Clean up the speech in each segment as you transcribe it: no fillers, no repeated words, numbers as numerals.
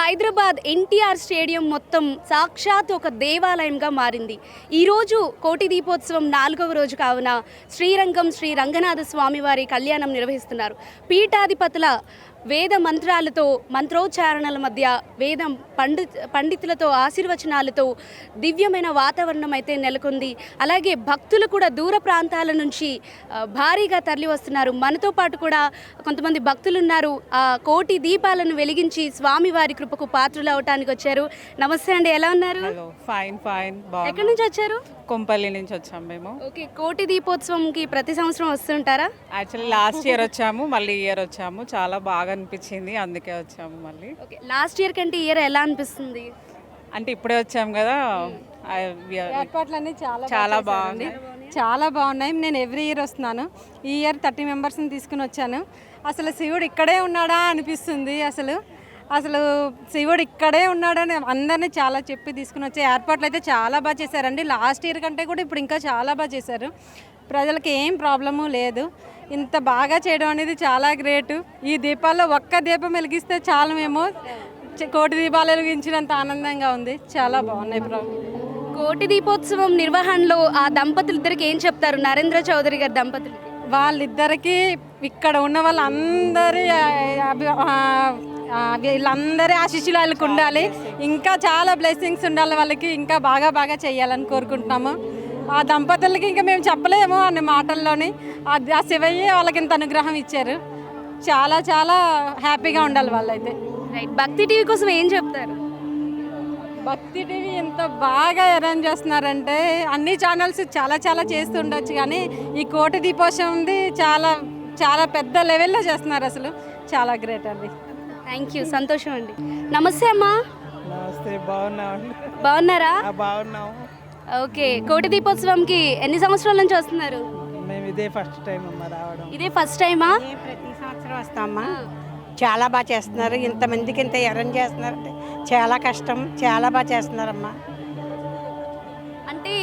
Hyderabad NTR stadium మొత్తం సాక్షాత్ ఒక దేవాలయంగా మారింది. ఈరోజు కోటి దీపోత్సవం 4వ రోజు కావున శ్రీరంగం శ్రీ రంగనాథ స్వామివారి కళ్యాణం నిర్వహిస్తున్నారు. పీఠాధిపతుల వేద మంత్రాలతో మంత్రోచ్చారణల మధ్య వేదం పండితులతో ఆశీర్వచనాలతో దివ్యమైన వాతావరణం అయితే నెలకొంది. అలాగే భక్తులు కూడా దూర ప్రాంతాల నుంచి భారీగా తరలి వస్తున్నారు. మనతో పాటు కూడా కొంతమంది భక్తులు ఉన్నారు. ఆ కోటి దీపాలను వెలిగించి స్వామివారి కృపకు పాత్రలు అవటానికి వచ్చారు. నమస్తే అండి, ఎలా ఉన్నారు? ఫైన్. ఎక్కడి నుంచి వచ్చారు? కొంపల్లి నుంచి వచ్చాము మేము. ఓకే, కోటి దీపోత్సవంకి ప్రతి సంవత్సరం వస్తుంటారా? యాక్చువల్లీ లాస్ట్ ఇయర్ వచ్చాము, మళ్ళీ ఇయర్ వచ్చాము. చాలా బాగా అనిపించింది, అందుకే వచ్చాము మళ్ళీ. ఓకే, లాస్ట్ ఇయర్ కంటే ఇయర్ ఎలా అనిపిస్తుంది? అంటే ఇప్పుడే వచ్చాము కదా, ఏర్పాట్లన్నీ చాలా బాగుంది. చాలా బాగున్నాయి. నేను ఎవ్రీ ఇయర్ వస్తున్నాను. ఈ ఇయర్ 30 మెంబర్స్ని తీసుకుని వచ్చాను. అసలు శివుడు ఇక్కడే ఉన్నాడా అనిపిస్తుంది. అసలు శివుడు ఇక్కడే ఉన్నాడని అందరినీ చాలా చెప్పి తీసుకుని వచ్చే ఏర్పాట్లు అయితే చాలా బాగా చేశారండి. లాస్ట్ ఇయర్ కంటే కూడా ఇప్పుడు ఇంకా చాలా బాగా చేశారు. ప్రజలకి ఏం ప్రాబ్లము లేదు. ఇంత బాగా చేయడం అనేది చాలా గ్రేటు. ఈ దీపాల్లో ఒక్క దీపం వెలిగిస్తే చాలు, మేము కోటి దీపాలు వెలిగించినంత ఆనందంగా ఉంది. చాలా బాగున్నాయి. కోటి దీపోత్సవం నిర్వహణలో ఆ దంపతులిద్దరికి ఏం చెప్తారు? నరేంద్ర చౌదరి గారి దంపతులకి వాళ్ళిద్దరికీ ఇక్కడ ఉన్న వాళ్ళందరి వీళ్ళందరి ఆశీస్సులకు ఉండాలి. ఇంకా చాలా బ్లెస్సింగ్స్ ఉండాలి వాళ్ళకి. ఇంకా బాగా చేయాలని కోరుకుంటున్నాము. ఆ దంపతులకి ఇంకా మేము చెప్పలేము అనే మాటల్లోని ఆ శివయ్య వాళ్ళకి ఇంత అనుగ్రహం ఇచ్చారు. చాలా హ్యాపీగా ఉండాలి వాళ్ళైతే. రైట్, భక్తి టీవీ కోసం ఏం చెప్తారు? భక్తి టీవీ ఎంత బాగా అరేంజ్ చేస్తున్నారంటే అన్ని ఛానల్స్ చాలా చేస్తుండొచ్చు, కానీ ఈ కోటి దీపోత్సవంది చాలా పెద్ద లెవెల్లో చేస్తున్నారు. అసలు చాలా గ్రేట్ అండి. థ్యాంక్ యూ, సంతోషం అండి. నమస్తే అమ్మా. నమస్తే, బాగున్నామండి. బాగున్నారా? బాగున్నాము. ఓకే, కోటి దీపోత్సవంకి ఎన్ని సంవత్సరాల నుంచి వస్తున్నారు? మేము ఇదే ఫస్ట్ టైం అమ్మా రావడం. ఇదే ఫస్ట్ టైమా? ప్రతి సంవత్సరం వస్తామా. చాలా బాగా చేస్తున్నారు. ఇంతమందికి ఇంత అరేంజ్ చేస్తున్నారంటే చాలా కష్టం. చాలా బాగా చేస్తున్నారమ్మా. అంటే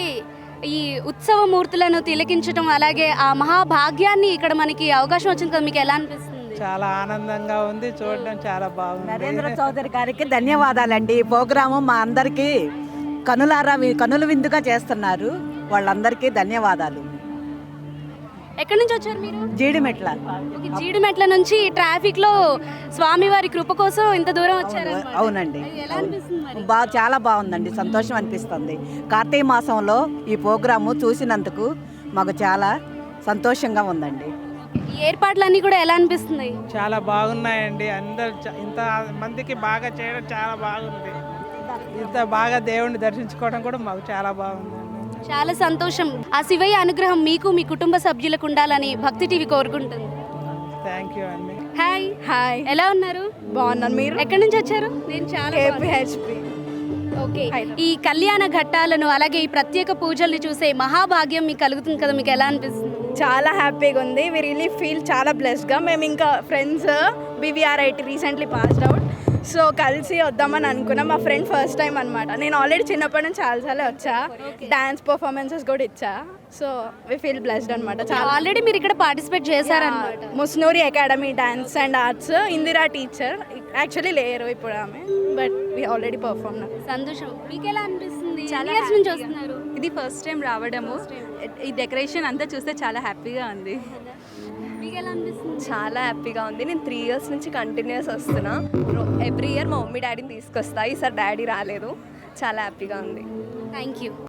ఈ ఉత్సవ మూర్తులను తిలకించడం, అలాగే ఆ మహాభాగ్యాన్ని ఇక్కడ మనకి అవకాశం వచ్చింది కదా, మీకు ఎలా అనిపిస్తుంది? చాలా ఆనందంగా ఉంది, చూడడం చాలా బాగుంది. నరేంద్ర చౌదరి గారికి ధన్యవాదాలండి. ఈ ప్రోగ్రాము మా అందరికీ కనుల విందుగా చేస్తున్నారు. వాళ్ళందరికీ ధన్యవాదాలు. ఎక్కడి నుంచి వచ్చారు మీరు? జీడిమెట్ల. ఓకే, జీడిమెట్ల నుంచి ట్రాఫిక్ లో స్వామివారి కృప కోసం ఇంత దూరం వచ్చారు. అవునండి, ఎలా అనిపిస్తుంది మరి? చాలా బాగుందండి, సంతోషం అనిపిస్తుంది. కార్తీక మాసంలో ఈ ప్రోగ్రాము చూసినందుకు మాకు చాలా సంతోషంగా ఉందండి. ఈ ఏర్పాట్లన్నీ కూడా ఎలా అనిపిస్తున్నాయి? చాలా బాగున్నాయండి. అందరు ఇంత మందికి బాగా చేయడం చాలా బాగుంది. ఇంత బాగా దేవుణ్ణి దర్శించుకోవడం కూడా మాకు చాలా బాగుంది. చాలా సంతోషం. ఆ శివయ్య అనుగ్రహం మీకు, మీ కుటుంబ సభ్యులకు ఉండాలని భక్తి టీవీ కోరుకుంటుంది. థ్యాంక్ యూ అండి. హాయ్, ఎలా ఉన్నారు? బాగున్నాను. మీరు ఎక్కడి నుంచి వచ్చారు? నేను చాలా ఓకే, ఈ కళ్యాణ ఘట్టాలను అలాగే ఈ ప్రత్యేక పూజల్ని చూసే మహాభాగ్యం మీకు కలుగుతుంది కదా, మీకు ఎలా అనిపిస్తుంది? చాలా హ్యాపీగా ఉంది. వి రియలీ ఫీల్ చాలా బ్లెస్డ్గా. మేము ఇంకా friends BVRIT recently passed out, so కలిసి వద్దామని అనుకున్నాం. మా ఫ్రెండ్ ఫస్ట్ టైం అనమాట. నేను ఆల్రెడీ చిన్నప్పటి నుంచి చాలాసార్లు వచ్చా, డాన్స్ పర్ఫార్మెన్సెస్ కూడా ఇచ్చా. సో వి ఫీల్ బ్లెస్డ్ అనమాట. చాలా ఆల్రెడీ మీరు ఇక్కడ పార్టిసిపేట్ చేశారన్నమాట. Musnuri academy dance and arts Indira teacher, actually లేరు ఇప్పుడు ఆమె, బట్ వి ఆల్రెడీ పర్ఫార్మ్. సంతోషం. మీకు ఎలా అనిపిస్తుంది? చాలా ఇయర్స్ నుంచి వస్తున్నారు. ఇది ఫస్ట్ టైం రావడము. ఈ డెకరేషన్ అంతా చూస్తే చాలా హ్యాపీగా ఉంది. మీకు ఎలా అనిపిస్తుంది? చాలా హ్యాపీగా ఉంది. నేను 3 ఇయర్స్ నుంచి కంటిన్యూస్ వస్తున్నా. ఎవ్రీ ఇయర్ మా మమ్మీ డాడీని తీసుకొస్తా. ఈసారి డాడీ రాలేదు. చాలా హ్యాపీగా ఉంది. Thank you.